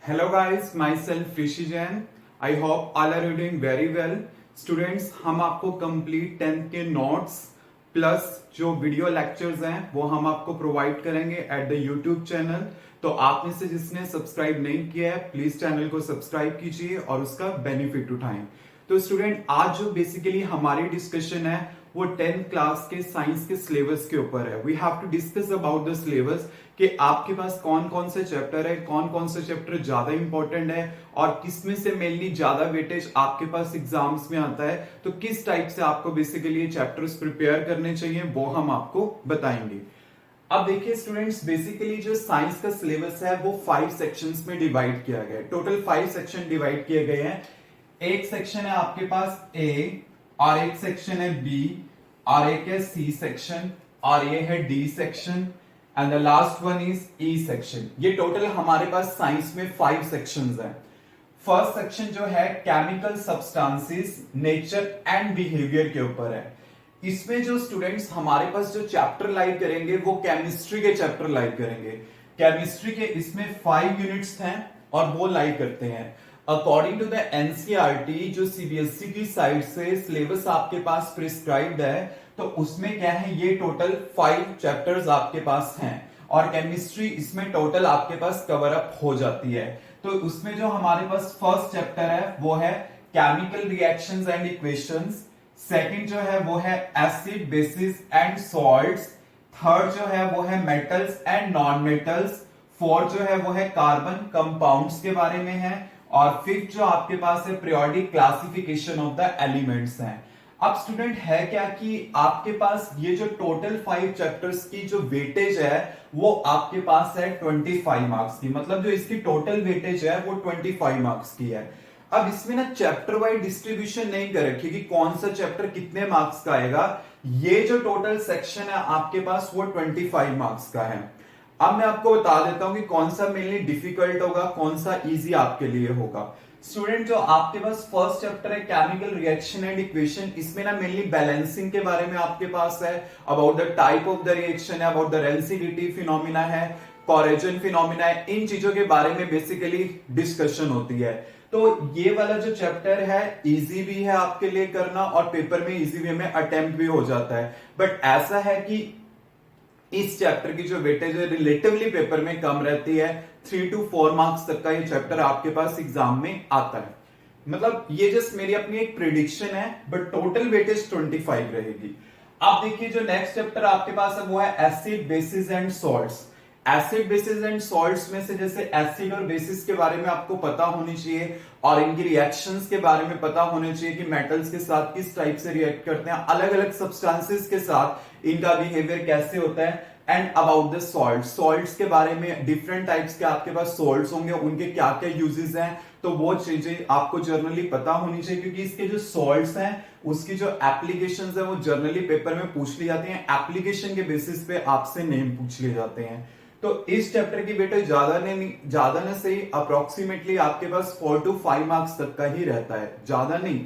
Hello guys, myself Rishi Jain. I hope all are you doing very well. Students, हम आपको complete 10th के notes plus जो video lectures हैं वो हम आपको प्रोवाइड करेंगे एट द यूट्यूब चैनल। तो आप में से जिसने सब्सक्राइब नहीं किया है प्लीज चैनल को सब्सक्राइब कीजिए और उसका बेनिफिट उठाएं। तो स्टूडेंट, आज जो बेसिकली हमारी डिस्कशन है वो 10th क्लास के साइंस के सिलेबस के ऊपर है। We have to discuss about the syllabus कि आपके पास कौन कौन से चैप्टर है, कौन कौन से चैप्टर ज्यादा इंपॉर्टेंट है और किसमें से मेनली ज्यादा वेटेज आपके पास एग्जाम्स में आता है। तो किस टाइप से आपको बेसिकली ये चैप्टर्स प्रिपेयर करने चाहिए वो हम आपको बताएंगे। अब देखिए स्टूडेंट्स, बेसिकली जो साइंस का सिलेबस है वो 5 सेक्शंस में डिवाइड किया गया है। टोटल 5 सेक्शन डिवाइड किए गए हैं। एक सेक्शन है आपके पास ए और एक सेक्शन है बी और एक है सी सेक्शन और ये है D section and the last one is E section. ये टोटल हमारे पास साइंस में 5 सेक्शंस हैं। फर्स्ट सेक्शन जो है chemical substances, nature and behaviour के ऊपर है। इसमें जो स्टूडेंट्स हमारे पास जो चैप्टर लाइक करेंगे वो केमिस्ट्री के चैप्टर लाइक करेंगे। केमिस्ट्री के इसमें 5 यूनिट्स हैं और वो लाइक करते हैं। अकॉर्डिंग टू द एनसीईआरटी जो सीबीएसई की साइड से सिलेबस आपके पास प्रिस्क्राइब्ड है तो उसमें क्या है, ये टोटल 5 चैप्टर्स आपके पास हैं और केमिस्ट्री इसमें टोटल आपके पास कवर अप हो जाती है। तो उसमें जो हमारे पास फर्स्ट चैप्टर है वो है chemical reactions and equations. Second जो है वो है acid, basis and salts. Third जो है वो है metals and non metals. Fourth जो है वो है कार्बन कंपाउंड्स के बारे में है और फिफ्थ जो आपके पास है periodic classification of the elements हैं। अब स्टूडेंट है क्या कि आपके पास ये जो टोटल 5 चैप्टर्स की जो वेटेज है वो आपके पास है 25 मार्क्स की। मतलब जो इसकी टोटल वेटेज है वो 25 मार्क्स की है। अब इसमें ना चैप्टर वाइज डिस्ट्रीब्यूशन नहीं कर रखी कि कौन सा चैप्टर कितने मार्क्स का आएगा। ये जो टोटल सेक्शन है आपके पास वो 25 मार्क्स का है। अब मैं आपको बता देता हूं कि कौन सा मेनली डिफिकल्ट होगा, कौन सा इजी आपके लिए होगा। स्टूडेंट, जो आपके पास फर्स्ट चैप्टर है केमिकल रिएक्शन एंड इक्वेशन, इसमें ना मेनली बैलेंसिंग के बारे में आपके पास है, about the type of the reaction है, अबाउट द रेंसिडिटी फिनोमिना है, कोरेजन फिनोमिना है, इन चीजों के बारे में बेसिकली डिस्कशन होती है। तो ये वाला जो चैप्टर है इजी भी है आपके लिए करना और पेपर में इजी वे में अटेम्प्ट भी हो जाता है। बट ऐसा है कि इस चैप्टर की जो वेटेज है रिलेटिवली पेपर में कम रहती है। 3 to 4 मार्क्स तक का ये चैप्टर आपके पास एग्जाम में आता है। मतलब ये जस्ट मेरी अपनी एक प्रिडिक्शन है बट टोटल वेटेज 25 रहेगी। आप देखिए जो नेक्स्ट चैप्टर आपके पास है वो है acid, basis and salts. Acid, basis and salts में से जैसे एसिड और बेसिस के बारे में आपको पता होनी चाहिए और इनकी रिएक्शंस के बारे में पता होने चाहिए कि मेटल्स के साथ किस टाइप से रिएक्ट करते हैं, अलग अलग सब्सटेंसेस के साथ इनका बिहेवियर कैसे होता है and about the salt. Salts के बारे में डिफरेंट टाइप्स के आपके पास सॉल्ट्स होंगे, उनके क्या क्या यूजेस हैं, तो वो चीजें आपको जर्नली पता होनी चाहिए क्योंकि इसके जो सॉल्ट्स हैं उसकी जो एप्लीकेशंस है वो जर्नली पेपर में पूछ ली जाती हैं। एप्लीकेशन के बेसिस पे आपसे नेम पूछ लिए जाते हैं। तो इस चैप्टर की वेटेज ज्यादा ना सही अप्रोक्सीमेटली आपके पास 4 to 5 मार्क्स तक का ही रहता है, ज्यादा नहीं।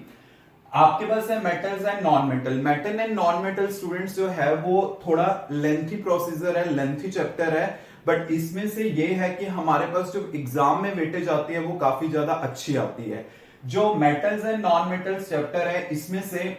आपके पास है metals and non metal. Metal and non metal students जो है वो थोड़ा लेंथी प्रोसीजर है, लेंथी चैप्टर है, बट इसमें से ये है कि हमारे पास जो एग्जाम में वेटेज आती है वो काफी ज्यादा अच्छी आती है। जो metals and non metals chapter है इसमें से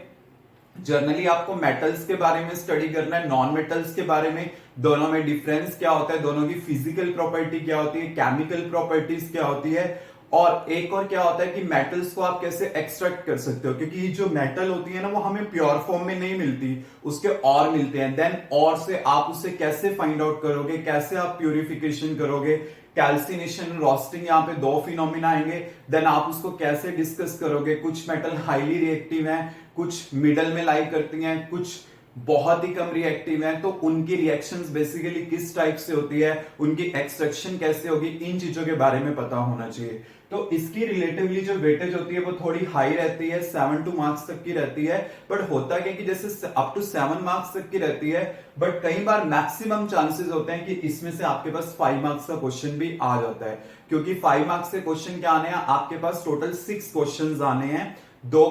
जनरली आपको मेटल्स के बारे में स्टडी करना है, नॉन मेटल्स के बारे में, दोनों में डिफरेंस क्या होता है, दोनों की फिजिकल प्रॉपर्टी क्या होती है, केमिकल प्रॉपर्टीज क्या होती है और एक और क्या होता है कि मेटल्स को आप कैसे एक्सट्रैक्ट कर सकते हो क्योंकि जो मेटल होती है ना वो हमें प्योर फॉर्म में नहीं मिलती, उसके और मिलते हैं। देन और से आप उसे कैसे फाइंड आउट करोगे, कैसे आप प्यूरिफिकेशन करोगे, कैल्सिनेशन, रोस्टिंग, यहाँ पे 2 फिनोमिना आएंगे। देन आप उसको कैसे डिस्कस करोगे। कुछ मेटल हाईली रिएक्टिव हैं, कुछ मिडल में लाई करती हैं, कुछ बहुत ही कम रिएक्टिव है, तो उनकी रिएक्शंस बेसिकली किस टाइप से होती है, उनकी एक्सट्रैक्शन कैसे होगी, इन चीजों के बारे में पता होना चाहिए। तो इसकी रिलेटिवली जो वेटेज होती है वो थोड़ी हाई रहती है, 7 to मार्क्स तक की रहती है। बट होता क्या कि जैसे अप टू 7 मार्क्स तक की रहती है बट कई बार मैक्सिमम चांसेस होते हैं कि इसमें से आपके पास 5 मार्क्स का क्वेश्चन भी आ जाता है क्योंकि 5 मार्क्स के क्वेश्चन क्या आने हैं, आपके पास टोटल 6 क्वेश्चन आने हैं, 2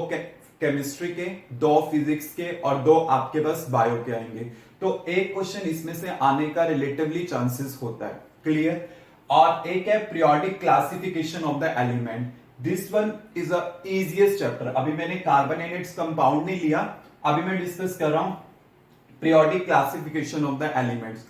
केमिस्ट्री के, 2 फिजिक्स के और 2 आपके पास बायो के आएंगे। तो एक क्वेश्चन इसमें से आने का रिलेटिवली चांसेस होता है। क्लियर। और एक है periodic classification of the element. This one is a easiest chapter. अभी मैंने कार्बोनेटेड्स कंपाउंड नहीं लिया, अभी मैं डिस्कस कर रहा हूं periodic classification of the elements.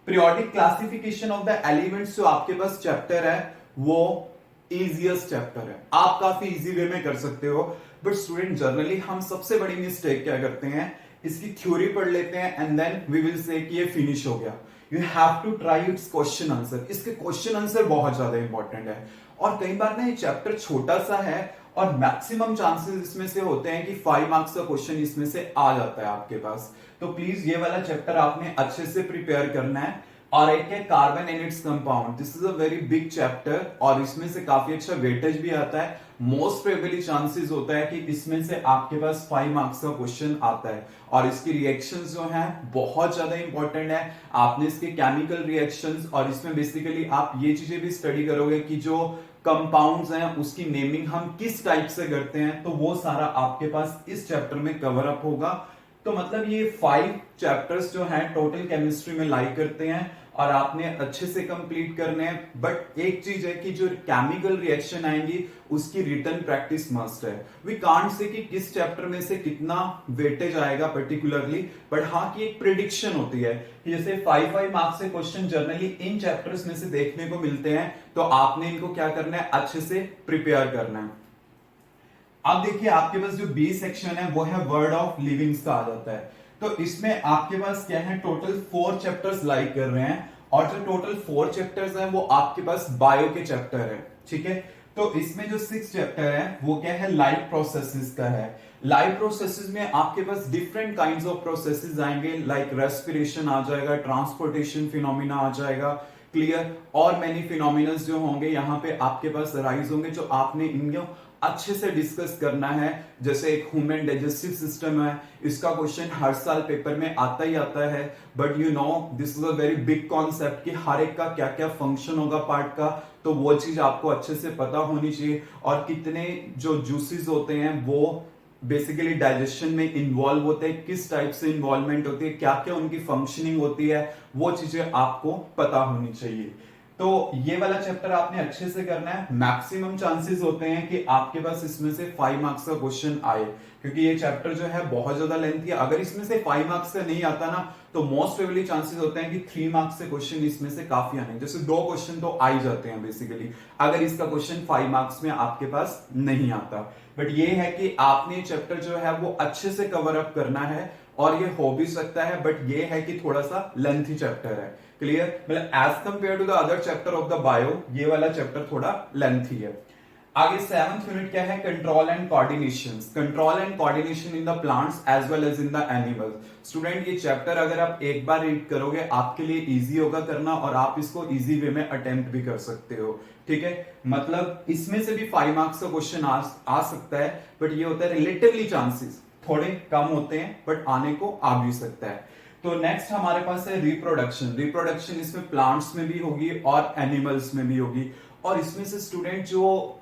Periodic classification of the elements जो आपके पास चैप्टर है वो इजीएस्ट चैप्टर है, आप काफी इजी वे में कर सकते हो। बट स्टूडेंट जनरली हम सबसे बड़ी मिस्टेक क्या करते हैं, इसकी थ्योरी पढ़ लेते हैं and then we will say कि ये फिनिश हो गया। You have to try its question answer. इसके क्वेश्चन आंसर बहुत ज्यादा इंपॉर्टेंट है और कई बार ना ये चैप्टर छोटा सा है और मैक्सिमम चांसेस इसमें से होते हैं कि 5 मार्क्स का क्वेश्चन इसमें से आ जाता है आपके पास। तो प्लीज ये वाला चैप्टर आपने अच्छे से प्रिपेयर करना है। और एक है carbon and its compound. This is a very big chapter और इसमें से काफी अच्छा वेटेज भी आता है। मोस्ट प्रोबेबली चांसेस होता है कि इसमें से आपके पास 5 मार्क्स का क्वेश्चन आता है और इसकी रिएक्शंस जो हैं बहुत ज्यादा इंपॉर्टेंट है। आपने इसके केमिकल रिएक्शंस और इसमें बेसिकली आप ये चीजें भी स्टडी करोगे कि जो कंपाउंड्स हैं उसकी नेमिंग हम किस टाइप से करते हैं, तो वो सारा आपके पास इस चैप्टर में कवर अप होगा। तो मतलब ये 5 चैप्टर्स जो हैं टोटल केमिस्ट्री में लाई करते हैं और आपने अच्छे से कंप्लीट करने हैं। बट एक चीज है कि जो केमिकल रिएक्शन आएंगी उसकी रिटन प्रैक्टिस मस्ट है। वी कांट से कि किस चैप्टर में से कितना वेटेज आएगा पर्टिकुलरली, बट हाँ की एक प्रिडिक्शन होती है कि जैसे 5 मार्क्स से क्वेश्चन जनरली इन चैप्टर्स में से देखने को मिलते हैं, तो आपने इनको क्या करना है, अच्छे से प्रिपेयर करना है। अब देखिए आपके पास जो बी सेक्शन है वो है वर्ड ऑफ लिविंग्स का आ जाता है। तो इसमें आपके पास क्या है, टोटल 4 चैप्टर्स लाइक कर रहे हैं और जो टोटल 4 चैप्टर्स हैं वो आपके पास बायो के चैप्टर है, ठीक है। तो इसमें जो 6 चैप्टर है वो क्या है, लाइफ प्रोसेसेस का है। लाइफ प्रोसेसेस में आपके पास डिफरेंट काइंड्स ऑफ प्रोसेसेस आएंगे, लाइक रेस्पिरेशन आ जाएगा, ट्रांसपोर्टेशन फिनोमिना आ जाएगा, क्लियर, और मैनी फिनोमिनस जो होंगे यहाँ पे आपके पास राइज होंगे, जो आपने इनको अच्छे से डिस्कस करना है। जैसे एक ह्यूमन डाइजेस्टिव सिस्टम है, इसका क्वेश्चन हर साल पेपर में आता ही आता है, but you know this is a very big concept कि हर एक का क्या क्या फंक्शन होगा पार्ट का, तो वो चीज आपको अच्छे से पता होनी चाहिए। और कितने जो जूसेस होते हैं वो बेसिकली डाइजेशन में इन्वॉल्व होते हैं, किस टाइप से इन्वॉल्वमेंट होती है, क्या क्या उनकी फंक्शनिंग होती है, वो चीजें आपको पता होनी चाहिए। तो ये वाला चैप्टर आपने अच्छे से करना है। मैक्सिमम चांसेस होते हैं कि आपके पास इसमें से 5 मार्क्स का क्वेश्चन आए, क्योंकि ये चैप्टर जो है बहुत ज्यादा लेंथी है। अगर इसमें से 5 मार्क्स का नहीं आता ना, तो मोस्ट प्रोबेबली चांसेस होते हैं कि 3 मार्क्स से क्वेश्चन इसमें से काफी आने, जैसे 2 क्वेश्चन तो आ ही जाते हैं बेसिकली, अगर इसका क्वेश्चन 5 मार्क्स में आपके पास नहीं आता। बट ये है कि आपने चैप्टर जो है वो अच्छे से कवर अप करना है, और ये हो भी सकता है, बट ये है कि थोड़ा सा लेंथी चैप्टर है, क्लियर। मतलब as compare to the other chapter of the bio, ये वाला चैप्टर थोड़ा लेंथी है। आगे 7th यूनिट क्या है, control and coordination. Control and coordination in the plants as well as in the animals. Student ये चैप्टर अगर आप एक बार रीड करोगे आपके लिए इजी होगा करना, और आप इसको इजी वे में अटेम्प्ट भी कर सकते हो, ठीक है। मतलब इसमें से भी 5 मार्क्स का क्वेश्चन आ सकता है, बट ये होता है रिलेटिवली चांसेस थोड़े कम होते हैं, बट आने को आ भी सकता है। तो नेक्स्ट हमारे पास है रिप्रोडक्शन। रिप्रोडक्शन इसमें प्लांट्स में भी होगी और एनिमल्स में भी होगी, और इसमें से स्टूडेंट जो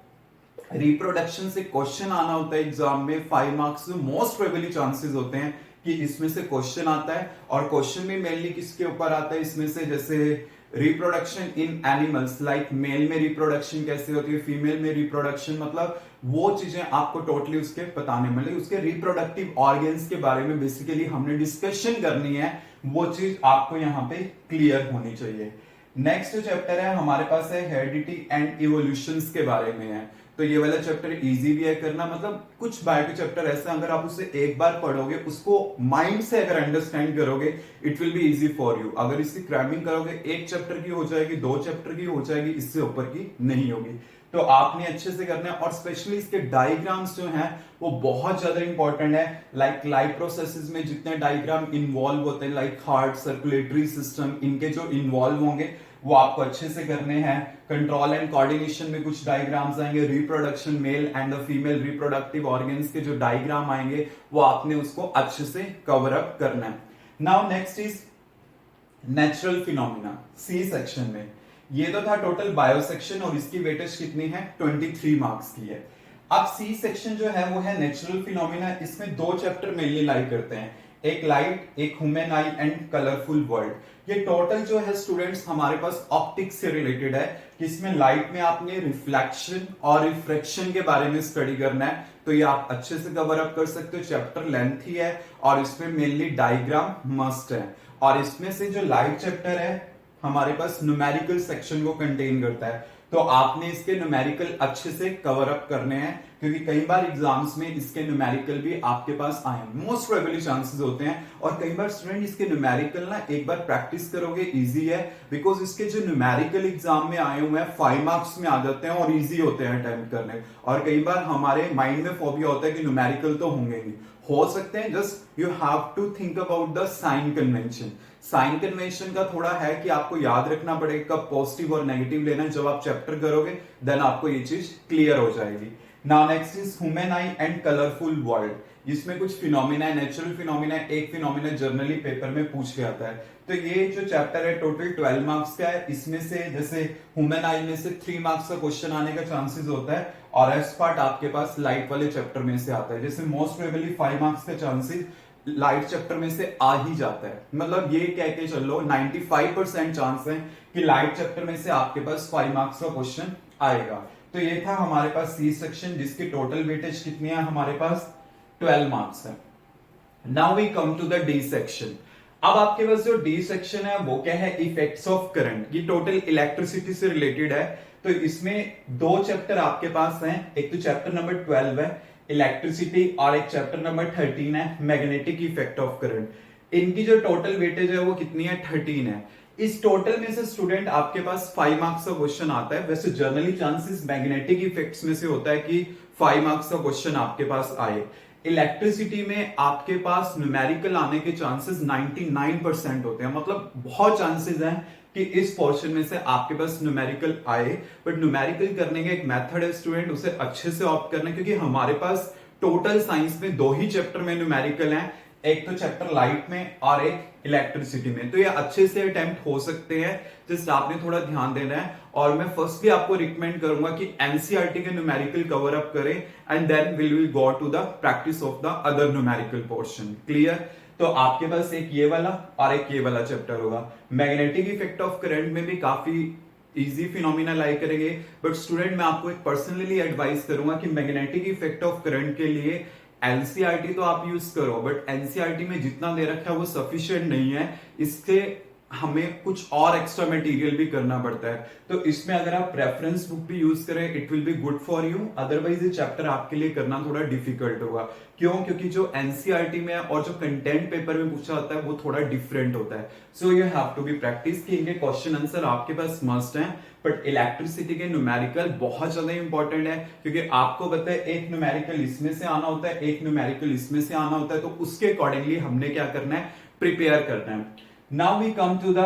रिप्रोडक्शन से क्वेश्चन आना होता है एग्जाम में 5 मार्क्स, मोस्ट प्रोबेबली चांसेस होते हैं कि इसमें से क्वेश्चन आता है। और क्वेश्चन भी मेनली किसके ऊपर आता है इसमें से, जैसे reproduction in animals, like male में रिप्रोडक्शन कैसे होती है, फीमेल में रिप्रोडक्शन, मतलब वो चीजें आपको टोटली उसके बताने मिले, उसके रिप्रोडक्टिव ऑर्गन्स के बारे में बेसिकली हमने डिस्कशन करनी है, वो चीज आपको यहाँ पे क्लियर होनी चाहिए। नेक्स्ट जो चैप्टर है हमारे पास है हेरिडिटी एंड इवोल्यूशंस के बारे में है। तो ये वाला चैप्टर इजी भी है करना, मतलब कुछ बायो के चैप्टर ऐसे अगर आप उसे एक बार पढ़ोगे, उसको माइंड से अगर अंडरस्टैंड करोगे, it will be easy for you. अगर इसकी क्रैमिंग करोगे, 1 चैप्टर की हो जाएगी, 2 चैप्टर की हो जाएगी, इससे ऊपर की नहीं होगी। तो आपने अच्छे से करना है, और स्पेशली इसके डायग्राम्स जो हैं वो बहुत ज्यादा इंपॉर्टेंट है। लाइक लाइफ प्रोसेसेस में जितने डायग्राम इन्वॉल्व होते हैं, लाइक हार्ट, सर्कुलेटरी सिस्टम, इनके जो इन्वॉल्व होंगे वो आपको अच्छे से करने हैं। कंट्रोल एंड कोऑर्डिनेशन में कुछ डायग्राम्स आएंगे, reproduction male and the female reproductive organs के जो डायग्राम आएंगे वो आपने उसको अच्छे से कवर अप करना है। Now next is natural phenomena, C section में। ये तो था टोटल बायो सेक्शन, और इसकी वेटेज कितनी है, 23 मार्क्स की है। अब सी सेक्शन जो है वो है नेचुरल फिनोमिना। इसमें 2 चैप्टर मेनली लाई करते हैं, एक लाइट, एक human I and colourful world. ये टोटल जो है स्टूडेंट्स हमारे पास ऑप्टिक्स से रिलेटेड है, कि इसमें लाइट में आपने रिफ्लेक्शन और रिफ्रैक्शन के बारे में स्टडी करना है, तो ये आप अच्छे से कवर अप कर सकते हो। चैप्टर लेंथी है और इसमें मेनली डायग्राम मस्ट है, और इसमें से जो लाइट चैप्टर है हमारे पास न्यूमेरिकल सेक्शन को कंटेन करता है, तो आपने इसके न्यूमेरिकल अच्छे से कवर अप करने हैं, क्योंकि कई बार एग्जाम्स में इसके न्यूमेरिकल भी आपके पास आए, मोस्ट प्रोबेबली चांसेस होते हैं। और कई बार स्टूडेंट इसके न्यूमेरिकल ना एक बार प्रैक्टिस करोगे इजी है, बिकॉज इसके जो न्यूमेरिकल एग्जाम में आए हुए हैं 5 मार्क्स में आ जाते हैं और इजी होते हैं अटेम्प्ट करने। और कई बार हमारे माइंड में फोबिया होता है कि न्यूमेरिकल तो होंगे ही, हो सकते हैं, just you have to think about the sign convention. Sign convention का थोड़ा है कि आपको याद रखना पड़ेगा कब पॉजिटिव और नेगेटिव लेना है, जब आप चैप्टर करोगे देन आपको ये चीज क्लियर हो जाएगी। Now next is human I and colourful world. इसमें कुछ फिनोमिना है, नेचुरल फिनोमिना है, एक फिनोमिना जनरली पेपर में पूछ के आता है। तो ये जो चैप्टर है टोटल 12 मार्क्स का है, इसमें से जैसे ह्यूमन आई में से 3 मार्क्स का क्वेश्चन आने का चांसेस होता है, और एस पार्ट आपके पास लाइट वाले चैप्टर में से आता है। जैसे मोस्ट प्रोबेबली 5 मार्क्स का चांसेस लाइट चैप्टर में से आ ही जाता है, मतलब ये कह के चलो 95% चांस है कि लाइट चैप्टर में से आपके पास 5 मार्क्स का क्वेश्चन आएगा। तो ये था हमारे पास सी सेक्शन, जिसकी टोटल वेटेज कितनी है हमारे पास 12 मार्क्स है। Now we come to the D section. अब आपके पास जो डी सेक्शन है वो क्या है, इफेक्ट्स ऑफ करंट। ये टोटल इलेक्ट्रिसिटी से रिलेटेड है, तो इसमें 2 चैप्टर आपके पास हैं, एक तो चैप्टर नंबर 12 है इलेक्ट्रिसिटी, और एक चैप्टर नंबर 13 है मैग्नेटिक इफेक्ट ऑफ करंट। इनकी जो टोटल वेटेज है वो कितनी है, 13 है। इस टोटल में से स्टूडेंट आपके पास 5 मार्क्स का क्वेश्चन आता है। वैसे जनरली चांसेस मैग्नेटिक इफेक्ट्स में से होता है कि 5 मार्क्स का क्वेश्चन आपके पास आए। इलेक्ट्रिसिटी में आपके पास न्यूमेरिकल आने के चांसेस 99% होते हैं, मतलब बहुत चांसेस हैं कि इस पोर्शन में से आपके पास न्यूमेरिकल आए। बट न्यूमेरिकल करने का एक मेथड है स्टूडेंट, उसे अच्छे से ऑप्ट करना है, क्योंकि हमारे पास टोटल साइंस में 2 ही चैप्टर में न्यूमेरिकल हैं, एक तो चैप्टर लाइट में और एक इलेक्ट्रिसिटी में। तो ये अच्छे से अटेम्प्ट हो सकते हैं, जस्ट आपने थोड़ा ध्यान देना है। और मैं फर्स्टली आपको रिकमेंड करूंगा कि एनसीईआरटी के न्यूमेरिकल कवर अप करें, and then will go to the practice of the other numerical portion. Clear? तो आपके पास एक ये वाला और एक ये वाला चैप्टर होगा। मैग्नेटिक इफेक्ट ऑफ करंट में भी काफी इजी फिनोमिना लाई करेंगे, बट स्टूडेंट मैं आपको एक पर्सनली एडवाइस करूंगा कि मैग्नेटिक इफेक्ट ऑफ करंट के लिए एनसीईआरटी तो आप यूज करो, बट एनसीईआरटी में जितना दे रखा है वो सफिशिएंट नहीं है, इससे हमें कुछ और एक्स्ट्रा मटेरियल भी करना पड़ता है। तो इसमें अगर आप रेफरेंस बुक भी यूज करें it will be good for you, otherwise ये चैप्टर आपके लिए करना थोड़ा डिफिकल्ट होगा। क्यों? क्योंकि जो एनसीईआरटी में और जो कंटेंट पेपर में पूछा जाता है वो थोड़ा डिफरेंट होता है। So you have to be practice कि इनके क्वेश्चन आंसर आपके पास मस्ट हैं। बट इलेक्ट्रिसिटी के न्यूमेरिकल बहुत ज्यादा इंपॉर्टेंट है, क्योंकि आपको पता है एक न्यूमेरिकल इसमें से आना होता है, एक न्यूमेरिकल इसमें से आना होता है, तो उसके अकॉर्डिंगली हमने क्या करना है, प्रिपेयर करना है। Now we come to the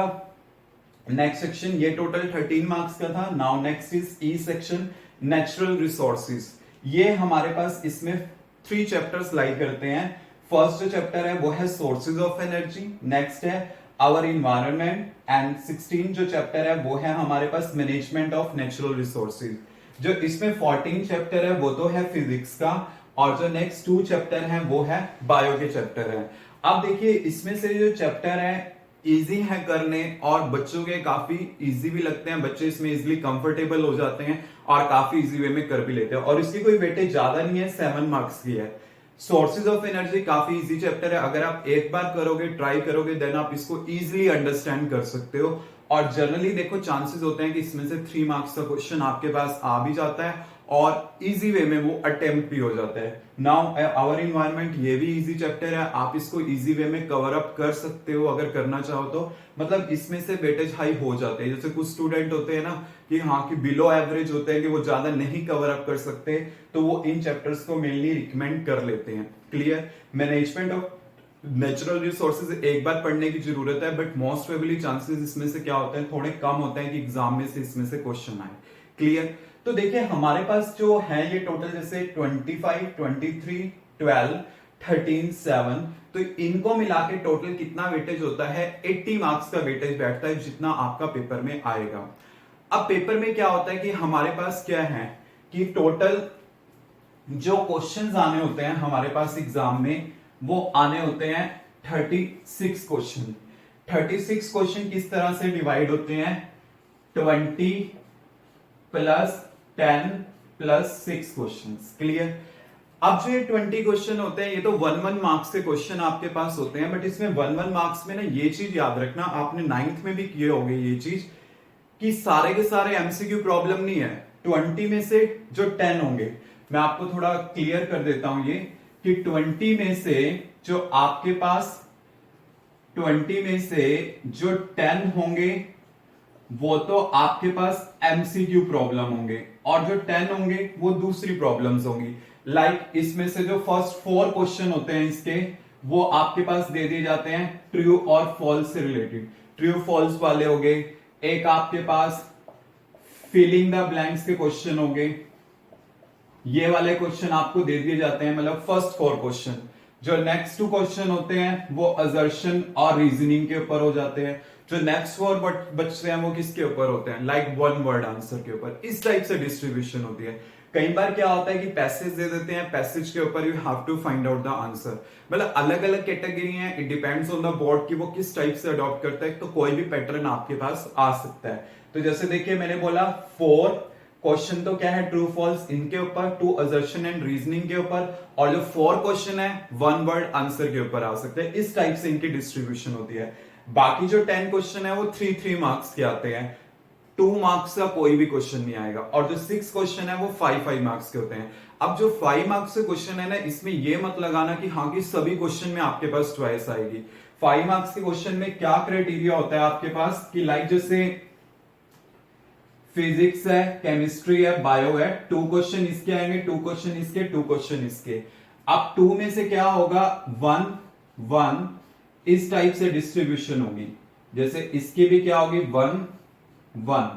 next section. ये टोटल 13 मार्क्स का था। Now next is E section, natural resources. ये हमारे पास इसमें 3 चैप्टर्स लाई करते हैं। फर्स्ट जो चैप्टर है वो है सोर्सेज ऑफ एनर्जी, नेक्स्ट है आवर इन्वायरमेंट, एंड 16 जो चैप्टर है वो है हमारे पास मैनेजमेंट ऑफ नेचुरल रिसोर्सेज। जो इसमें 14 चैप्टर है वो तो है फिजिक्स का, और जो नेक्स्ट 2 चैप्टर है वो है बायो के चैप्टर है। अब देखिए इसमें से जो चैप्टर है इजी है करने, और बच्चों के काफी इजी भी लगते हैं, बच्चे इसमें इजीली कंफर्टेबल हो जाते हैं और काफी इजी वे में कर भी लेते हैं, और इसकी कोई वेटेज ज्यादा नहीं है, 7 मार्क्स की है। सोर्सेज ऑफ एनर्जी काफी इजी चैप्टर है, अगर आप एक बार करोगे, ट्राई करोगे, देन आप इसको इजीली अंडरस्टैंड कर सकते हो। और जनरली देखो चांसेस होते हैं कि इसमें से 3 मार्क्स का क्वेश्चन आपके पास आ भी जाता है और इजी वे में वो अटेम्प्ट भी हो जाता है। नाउ आवर इन्वायरमेंट, ये भी इजी चैप्टर है, आप इसको इजी वे में कवर अप कर सकते हो अगर करना चाहो तो, मतलब इसमें से वेटेज हाई हो जाते हैं। जैसे कुछ स्टूडेंट होते हैं ना कि हाँ कि बिलो एवरेज होते हैं कि वो ज्यादा नहीं कवर अप कर सकते, तो वो इन चैप्टर्स को मेनली रिकमेंड कर लेते हैं। Clear? Management of natural resources एक बार पढ़ने की जरूरत है, बट मोस्ट प्रोबेबली चांसेस इसमें से क्या होते हैं, थोड़े कम होते हैं कि एग्जाम में से इसमें से क्वेश्चन आए। क्लियर? तो देखिए हमारे पास जो है ये टोटल जैसे 25, 23, 12, 13, 7, तो इनको मिला के टोटल कितना वेटेज होता है, 80 मार्क्स का वेटेज बैठता है, जितना आपका पेपर में आएगा। अब पेपर में क्या होता है कि हमारे पास क्या है कि टोटल जो क्वेश्चंस आने होते हैं हमारे पास एग्जाम में, वो आने होते हैं 36 क्वेश्चन। 36 क्वेश्चन किस तरह से डिवाइड होते हैं, 20 प्लस 10 प्लस 6 क्वेश्चन। क्लियर। अब जो ये 20 क्वेश्चन होते हैं ये तो 1 मार्क्स के क्वेश्चन आपके पास होते हैं, बट इसमें 1 मार्क्स में ना ये चीज याद रखना, आपने 9th में भी किए होंगे ये चीज, कि सारे के सारे एमसीक्यू प्रॉब्लम नहीं है। 20 में से जो 10 होंगे, मैं आपको थोड़ा क्लियर कर देता हूं ये, कि 20 में से जो आपके पास 20 में से जो 10 होंगे वो तो आपके पास एमसीक्यू प्रॉब्लम होंगे, और जो 10 होंगे वो दूसरी प्रॉब्लम्स होंगी। लाइक इसमें से जो फर्स्ट 4 क्वेश्चन होते हैं इसके, वो आपके पास दे दिए जाते हैं ट्रू और फॉल्स से रिलेटेड, ट्रू फॉल्स वाले हो गए। एक आपके पास फिलिंग द ब्लैंक्स के क्वेश्चन हो गए, ये वाले क्वेश्चन आपको दे दिए जाते हैं, मतलब फर्स्ट 4 क्वेश्चन। जो नेक्स्ट 2 क्वेश्चन होते हैं वो असर्शन और रीजनिंग के ऊपर हो जाते हैं। जो नेक्स्ट 4 बचते हैं वो किसके ऊपर होते हैं, लाइक 1 वर्ड आंसर के ऊपर। इस टाइप से डिस्ट्रीब्यूशन होती है। कई बार क्या होता है कि पैसेज दे देते हैं, पैसेज के ऊपर you have to find out the answer. मतलब अलग अलग कैटेगरी है, it depends on the board कि वो किस टाइप से अडॉप्ट करता है, तो कोई भी पैटर्न आपके पास आ सकता है। तो जैसे देखिए मैंने बोला 4 क्वेश्चन तो क्या है, ट्रू फॉल्स इनके ऊपर, 2 असर्शन एंड रीजनिंग के ऊपर, और जो 4 क्वेश्चन है 1 वर्ड आंसर के ऊपर आ सकते हैं। इस टाइप से इनकी डिस्ट्रीब्यूशन होती है। बाकी जो 10 क्वेश्चन है वो 3 मार्क्स के आते हैं, 2 मार्क्स का कोई भी क्वेश्चन नहीं आएगा, और जो 6 क्वेश्चन है वो 5 मार्क्स के होते हैं। अब जो 5 मार्क्स के क्वेश्चन है ना, इसमें ये मत लगाना कि हाँ कि सभी क्वेश्चन में आपके पास चॉइस आएगी। 5 मार्क्स के क्वेश्चन में क्या क्राइटेरिया होता है आपके पास, कि लाइक जैसे फिजिक्स है, केमिस्ट्री है, बायो है, 2 क्वेश्चन इसके आएंगे, 2 क्वेश्चन इसके, 2 क्वेश्चन इसके। अब 2 में से क्या होगा, 1 1 इस टाइप से डिस्ट्रीब्यूशन होगी। जैसे इसकी भी क्या होगी, 1 1।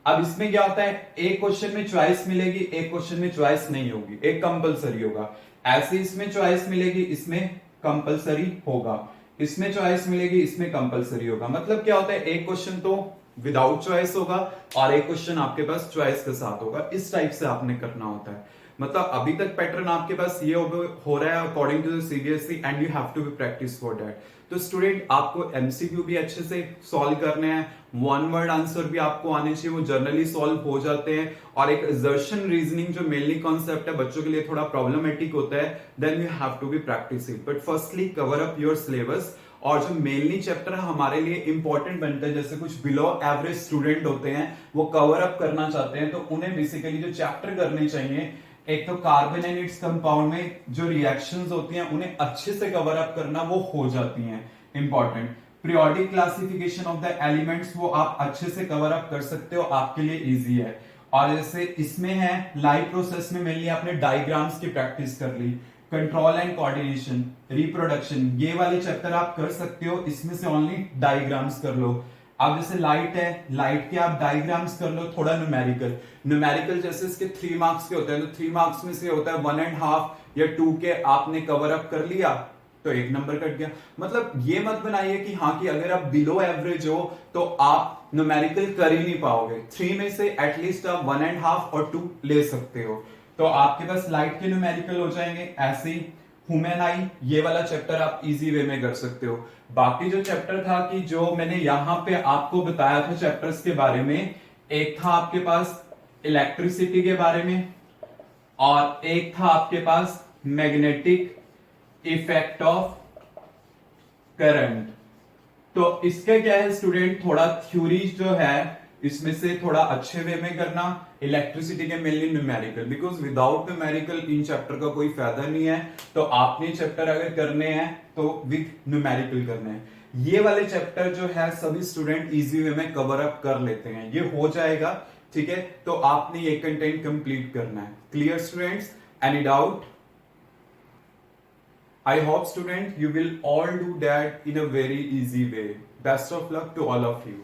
अब इसमें क्या होता है, एक क्वेश्चन में चॉइस मिलेगी, एक क्वेश्चन में चॉइस नहीं होगी, एक कंपलसरी होगा। ऐसे इसमें चॉइस मिलेगी, इसमें कंपलसरी होगा, इसमें चॉइस मिलेगी, इसमें कंपलसरी होगा। मतलब क्या होता है, एक क्वेश्चन तो विदाउट चॉइस होगा और एक क्वेश्चन आपके पास चॉइस के साथ होगा। इस टाइप से आपने करना होता है। मतलब अभी तक पैटर्न आपके पास ये हो रहा है according to the CBSE, and you have to be practice for that. तो स्टूडेंट आपको एमसीक्यू भी अच्छे से सॉल्व करने हैं, 1 वर्ड आंसर भी आपको आने चाहिए, वो जनरली सॉल्व हो जाते हैं। और एक असर्शन रीजनिंग जो मेनली कॉन्सेप्ट है बच्चों के लिए थोड़ा प्रॉब्लमेटिक होता है, then you have to be practice it. But firstly cover up your syllabus, और जो मेनली चैप्टर हमारे लिए इंपॉर्टेंट बनता है, जैसे कुछ बिलो एवरेज स्टूडेंट होते हैं वो कवर अप करना चाहते हैं, तो उन्हें बेसिकली जो चैप्टर करने चाहिए, एक तो कार्बन एंड इट्स कंपाउंड में जो रिएक्शंस होती हैं उन्हें अच्छे से कवर अप करना वो हो जाती हैं important. Periodic classification of the elements वो आप अच्छे से कवर अप कर सकते हो, आपके लिए इजी है। और जैसे इसमें है लाइव प्रोसेस में मेनली आपने डायग्राम्स की प्रैक्टिस कर ली, कंट्रोल एंड कोऑर्डिनेशन, रिप्रोडक्शन, ये वाले चैप्टर आप कर सकते हो, इसमें से ओनली डायग्राम्स कर लो। अब जैसे लाइट है, लाइट के आप डायग्राम्स कर लो, थोड़ा न्यूमेरिकल, न्यूमेरिकल जैसे इसके 3 मार्क्स के होते हैं, तो 3 मार्क्स में से होता है 1.5 या 2 के आपने कवर अप कर लिया तो 1 नंबर कट गया। मतलब ये मत बनाइए कि हाँ कि अगर आप बिलो एवरेज हो तो आप न्यूमेरिकल कर ही नहीं पाओगे। 3 में से एटलीस्ट आप 1.5 और 2 ले सकते हो, तो आपके पास लाइट के न्यूमेरिकल हो जाएंगे। ऐसे ही ह्यूमन आई, ये वाला चैप्टर आप इजी वे में कर सकते हो। बाकी जो चैप्टर था कि जो मैंने यहां पे आपको बताया था चैप्टर्स के बारे में, एक था आपके पास इलेक्ट्रिसिटी के बारे में, और एक था आपके पास मैग्नेटिक इफेक्ट ऑफ करंट। तो इसका क्या है स्टूडेंट, थोड़ा थ्योरी जो है इसमें से थोड़ा अच्छे वे में करना, इलेक्ट्रिसिटी के mainly numerical, because without numerical in chapter का कोई फायदा नहीं है। तो आपने चैप्टर अगर करने हैं तो विद न्यूमेरिकल करने हैं। ये वाले चैप्टर जो है सभी स्टूडेंट इजी वे में कवर अप कर लेते हैं, ये हो जाएगा, ठीक है। तो आपने ये कंटेंट कंप्लीट करना है। Clear students, any doubt? I hope student you will all do that in a very easy way. Best of luck to all of you.